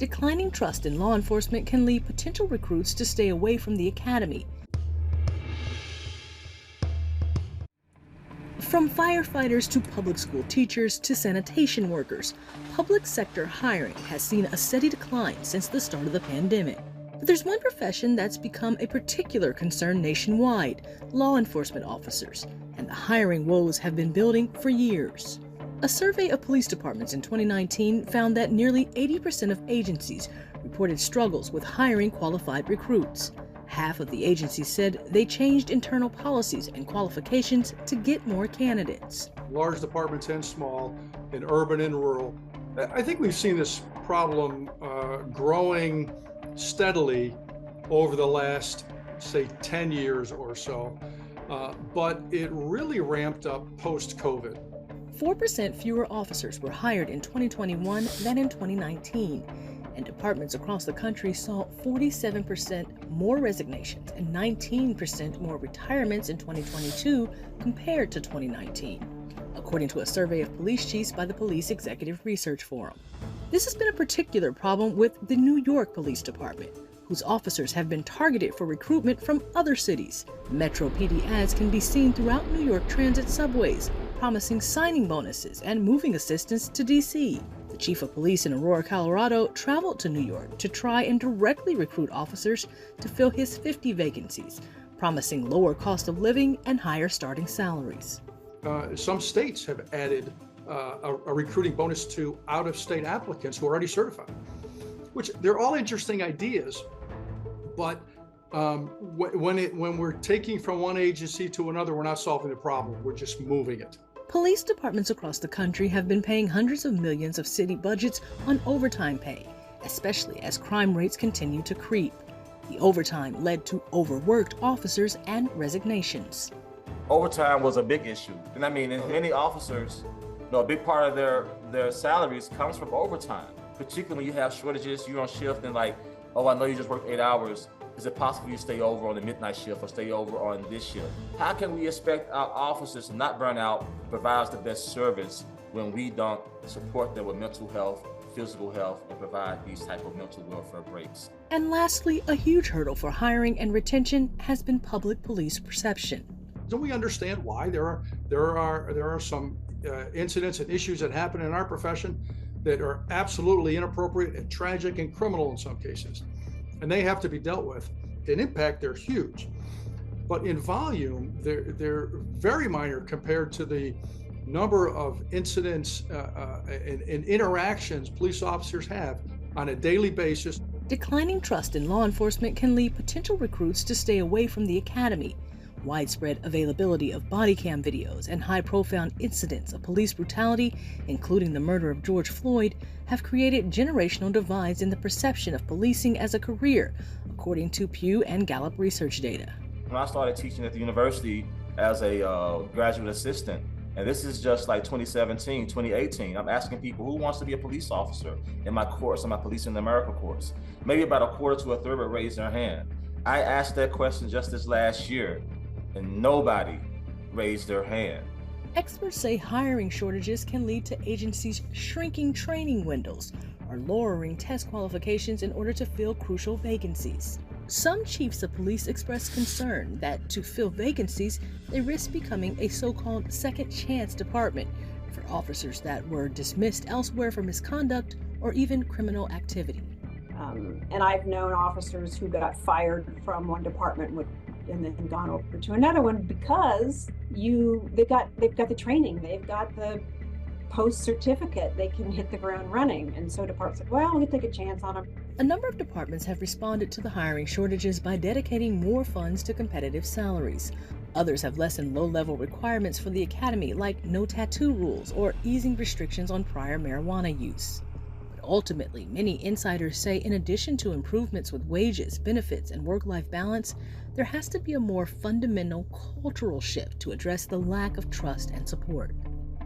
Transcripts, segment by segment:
Declining trust in law enforcement can lead potential recruits to stay away from the academy. From firefighters to public school teachers to sanitation workers, public sector hiring has seen a steady decline since the start of the pandemic. But there's one profession that's become a particular concern nationwide: law enforcement officers, and the hiring woes have been building for years. A survey of police departments in 2019 found that nearly 80% of agencies reported struggles with hiring qualified recruits. Half of the agencies said they changed internal policies and qualifications to get more candidates. Large departments and small, in urban and rural. I think we've seen this problem growing steadily over the last, say, 10 years or so, but it really ramped up post-COVID. 4% fewer officers were hired in 2021 than in 2019, and departments across the country saw 47% more resignations and 19% more retirements in 2022 compared to 2019, according to a survey of police chiefs by the Police Executive Research Forum. This has been a particular problem with the New York Police Department, whose officers have been targeted for recruitment from other cities. Metro PD ads can be seen throughout New York Transit subways, promising signing bonuses and moving assistance to D.C. The chief of police in Aurora, Colorado, traveled to New York to try and directly recruit officers to fill his 50 vacancies, promising lower cost of living and higher starting salaries. Some states have added a recruiting bonus to out-of-state applicants who are already certified, which they're all interesting ideas, but when we're taking from one agency to another, we're not solving the problem, we're just moving it. Police departments across the country have been paying hundreds of millions of city budgets on overtime pay, especially as crime rates continue to creep. The overtime led to overworked officers and resignations. Overtime was a big issue. And I mean, in many officers, a big part of their salaries comes from overtime, particularly when you have shortages, you're on shift and like, oh, I know you just worked 8 hours. Is it possible you stay over on the midnight shift or stay over on this shift? How can we expect our officers to not burn out, provide us the best service when we don't support them with mental health, physical health, and provide these type of mental welfare breaks? And lastly, a huge hurdle for hiring and retention has been public police perception. Don't we understand why there are some incidents and issues that happen in our profession that are absolutely inappropriate and tragic and criminal in some cases, and they have to be dealt with. In impact, they're huge, but in volume, they're very minor compared to the number of incidents and interactions police officers have on a daily basis. Declining trust in law enforcement can lead potential recruits to stay away from the academy. Widespread availability of body cam videos and high-profile incidents of police brutality, including the murder of George Floyd, have created generational divides in the perception of policing as a career, according to Pew and Gallup research data. When I started teaching at the university as a graduate assistant, and this is just like 2017, 2018, I'm asking people who wants to be a police officer in my course, in my Police in America course. Maybe about a quarter to a third would raise their hand. I asked that question just this last year, and nobody raised their hand. Experts say hiring shortages can lead to agencies shrinking training windows or lowering test qualifications in order to fill crucial vacancies. Some chiefs of police expressed concern that to fill vacancies, they risk becoming a so-called second chance department for officers that were dismissed elsewhere for misconduct or even criminal activity. And I've known officers who got fired from one department and then gone over to another one because they've got the training, they've got the post certificate, they can hit the ground running, and so departments said, well, we'll take a chance on them. A number of departments have responded to the hiring shortages by dedicating more funds to competitive salaries. Others have lessened low-level requirements for the academy, like no tattoo rules or easing restrictions on prior marijuana use. Ultimately, many insiders say in addition to improvements with wages, benefits, and work-life balance, there has to be a more fundamental cultural shift to address the lack of trust and support.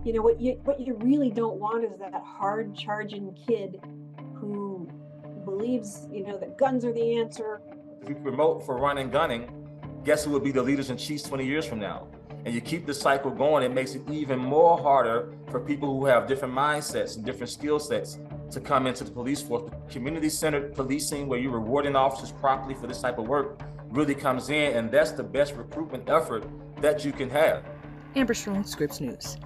You know, what you really don't want is that hard-charging kid who believes, that guns are the answer. If you promote for running gunning, guess who would be the leaders and chiefs 20 years from now? And you keep the cycle going, it makes it even more harder for people who have different mindsets and different skill sets to come into the police force. community-centered policing, where you're rewarding officers properly for this type of work, really comes in, and that's the best recruitment effort that you can have. Amber Strong, Scripps News.